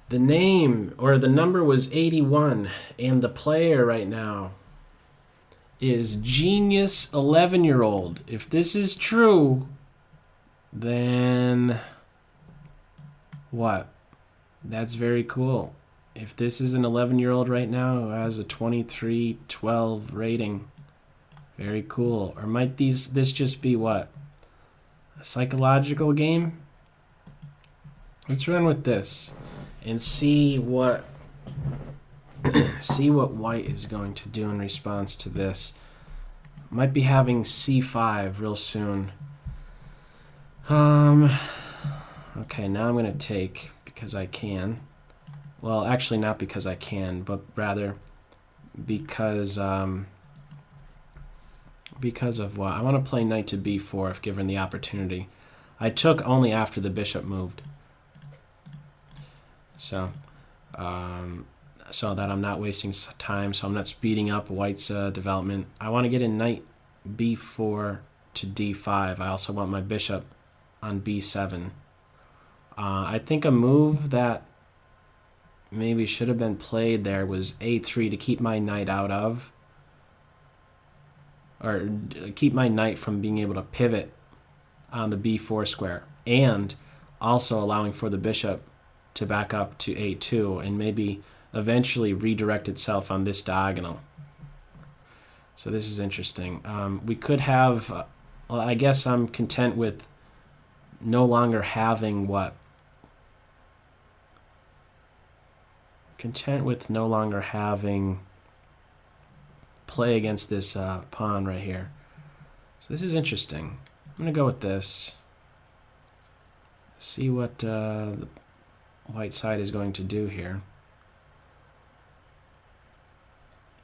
The name or the number was 81, and the player right now is Genius 11-year-old. If this is true, then what? That's very cool. If this is an 11-year-old right now who has a 2312 rating, very cool. Or might this just be what? A psychological game? Let's run with this and see what white is going to do in response to this. Might be having c5 real soon. Okay, now I'm going to take because I can. Well, actually not because I can, but rather because of what? I want to play knight to b4 if given the opportunity. I took only after the bishop moved. So that I'm not wasting time, so I'm not speeding up white's development. I want to get in knight b4 to d5. I also want my bishop on b7. I think a move that maybe should have been played there was a3 to keep my knight out of, or keep my knight from being able to pivot on the b4 square, and also allowing for the bishop to back up to a2 and maybe eventually redirect itself on this diagonal. So this is interesting. We could have, well, I guess I'm content with no longer having what? Content with no longer having play against this pawn right here. So this is interesting. I'm going to go with this. See what the white side is going to do here.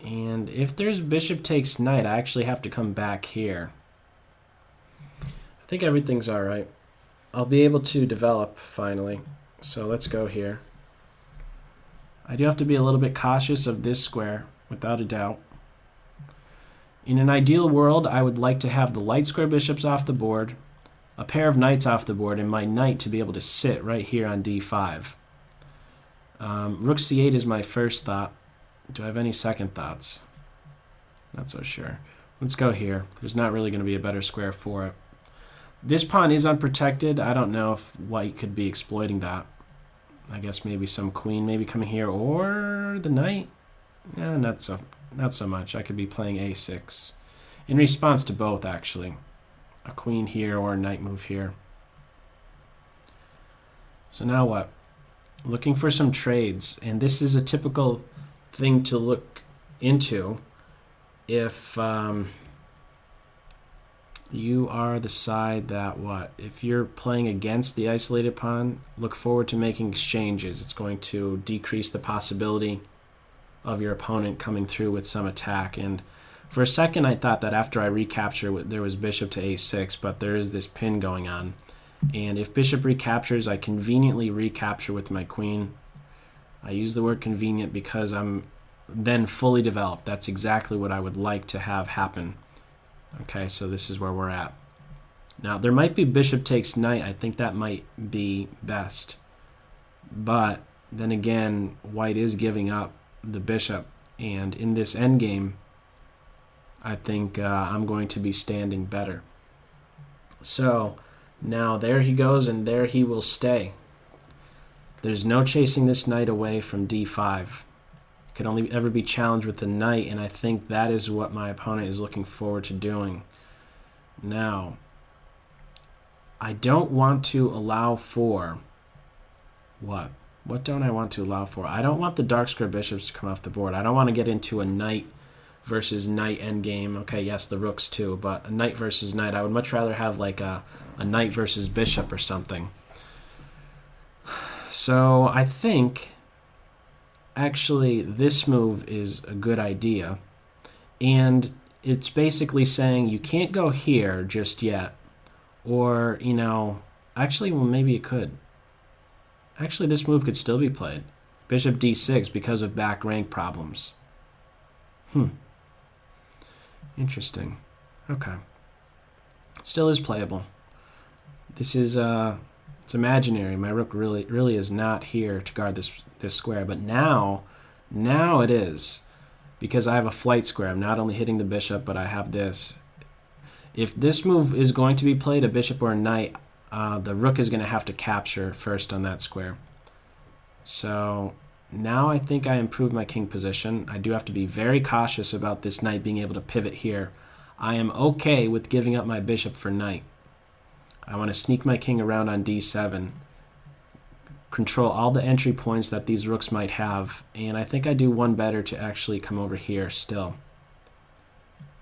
And if there's bishop takes knight, I actually have to come back here. I think everything's all right. I'll be able to develop finally. So let's go here. I do have to be a little bit cautious of this square, without a doubt. In an ideal world, I would like to have the light square bishops off the board, a pair of knights off the board, and my knight to be able to sit right here on d5. Rook c8 is my first thought. Do I have any second thoughts? Not so sure. Let's go here. There's not really going to be a better square for it. This pawn is unprotected. I don't know if white could be exploiting that. I guess maybe some queen maybe coming here, or the knight. Not so much. I could be playing a6 in response to both, actually. A queen here or a knight move here. So now what? Looking for some trades, and this is a typical thing to look into if you are the side that what? If you're playing against the isolated pawn, look forward to making exchanges. It's going to decrease the possibility of your opponent coming through with some attack. And for a second I thought that after I recapture there was bishop to a6, but there is this pin going on. And if bishop recaptures, I conveniently recapture with my queen. I use the word convenient because I'm then fully developed. That's exactly what I would like to have happen. Okay, so this is where we're at. Now, there might be bishop takes knight. I think that might be best. But then again, white is giving up the bishop. And in this endgame, I think I'm going to be standing better. So now there he goes, and there he will stay. There's no chasing this knight away from d5. Could only ever be challenged with the knight, and I think that is what my opponent is looking forward to doing. Now, I don't want to allow for what? What don't I want to allow for? I don't want the dark square bishops to come off the board. I don't want to get into a knight versus knight endgame. Okay, yes, the rooks too, but a knight versus knight. I would much rather have like a knight versus bishop or something. So I think actually this move is a good idea, and it's basically saying you can't go here just yet, or actually, well, maybe it could. Actually, this move could still be played, bishop d6, because of back rank problems. Interesting. Okay, it still is playable. This is It's imaginary. My rook really is not here to guard this square. But now it is. Because I have a flight square. I'm not only hitting the bishop, but I have this. If this move is going to be played, a bishop or a knight, the rook is going to have to capture first on that square. So now I think I improved my king position. I do have to be very cautious about this knight being able to pivot here. I am okay with giving up my bishop for knight. I want to sneak my king around on d7, control all the entry points that these rooks might have, and I think I do one better to actually come over here still.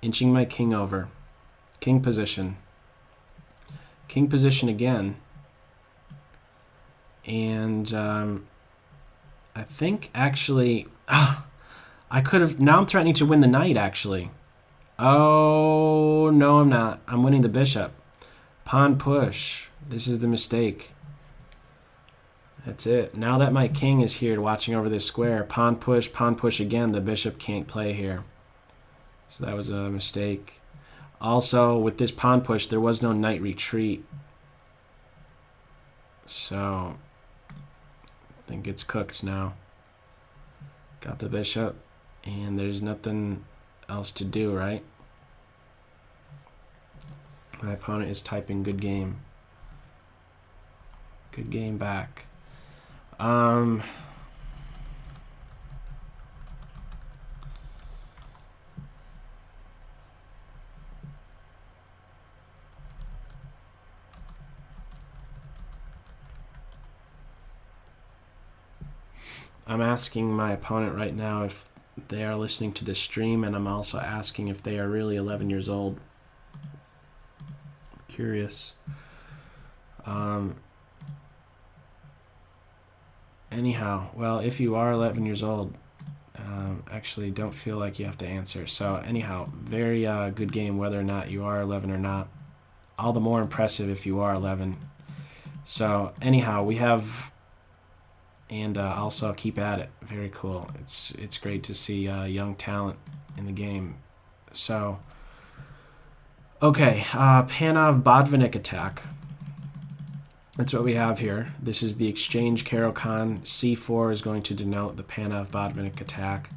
Inching my king over. King position. King position again. And I think actually, I could have, now I'm threatening to win the knight actually. Oh, no I'm not. I'm winning the bishop. Pawn push. This is the mistake. That's it. Now that my king is here watching over this square, pawn push again, the bishop can't play here. So that was a mistake. Also, with this pawn push, there was no knight retreat. So, I think it's cooked now. Got the bishop, and there's nothing else to do, right? My opponent is typing good game. Good game back. I'm asking my opponent right now if they are listening to this stream, and I'm also asking if they are really 11 years old. Curious. Anyhow, well, if you are 11 years old, actually don't feel like you have to answer. So anyhow, very good game whether or not you are 11 or not. All the more impressive if you are 11. So anyhow, we have, and also keep at it. Very cool. It's great to see young talent in the game. So, okay, Panov-Botvinnik attack. That's what we have here. This is the exchange Caro-Kann. C4 is going to denote the Panov-Botvinnik attack.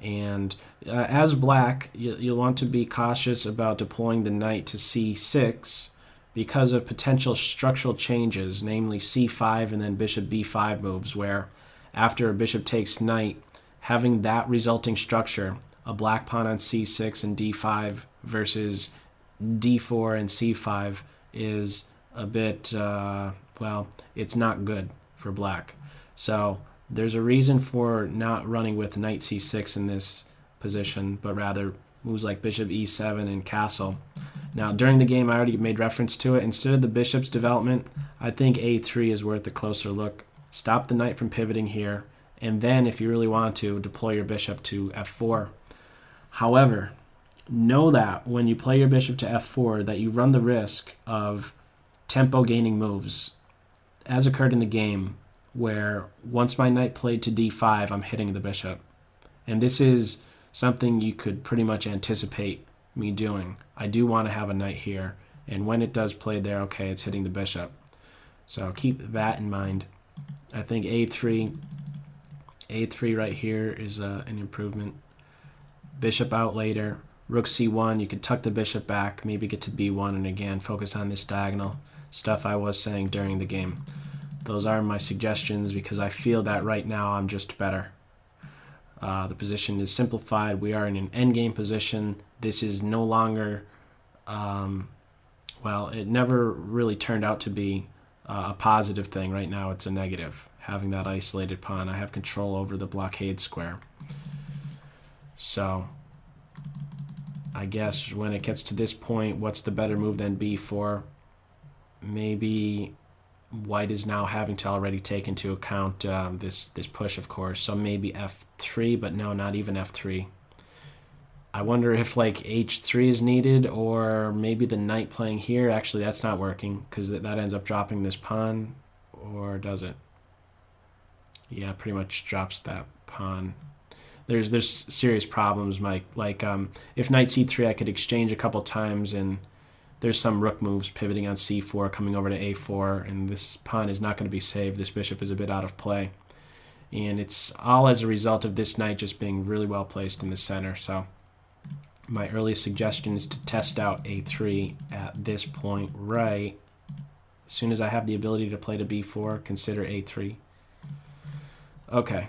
And as black, you'll want to be cautious about deploying the knight to c6 because of potential structural changes, namely c5 and then bishop b5 moves, where after a bishop takes knight, having that resulting structure, a black pawn on c6 and d5 versus d4 and c5 is a bit, well, it's not good for black. So there's a reason for not running with knight c6 in this position, but rather moves like bishop e7 and castle. Now, during the game, I already made reference to it. Instead of the bishop's development, I think a3 is worth a closer look. Stop the knight from pivoting here, and then, if you really want to, deploy your bishop to f4. However, know that when you play your bishop to f4, that you run the risk of tempo-gaining moves, as occurred in the game, where once my knight played to d5, I'm hitting the bishop. And this is something you could pretty much anticipate me doing. I do want to have a knight here, and when it does play there, okay, it's hitting the bishop. So keep that in mind. I think a3 right here is an improvement. Bishop out later. Rook c1, you could tuck the bishop back, maybe get to b1, and again, focus on this diagonal stuff I was saying during the game. Those are my suggestions because I feel that right now I'm just better. The position is simplified. We are in an endgame position. This is no longer, well, it never really turned out to be a positive thing. Right now it's a negative, having that isolated pawn. I have control over the blockade square. So I guess when it gets to this point, what's the better move than b4? Maybe white is now having to already take into account this push, of course. So maybe f3, but no, not even f3. I wonder if like h3 is needed, or maybe the knight playing here. Actually, that's not working because that ends up dropping this pawn, or does it? Yeah, pretty much drops that pawn. There's serious problems, Mike. Like if knight c3, I could exchange a couple times and there's some rook moves pivoting on c4, coming over to a4, and this pawn is not going to be saved. This bishop is a bit out of play. And it's all as a result of this knight just being really well placed in the center. So my early suggestion is to test out a3 at this point right. As soon as I have the ability to play to b4, consider a3. Okay,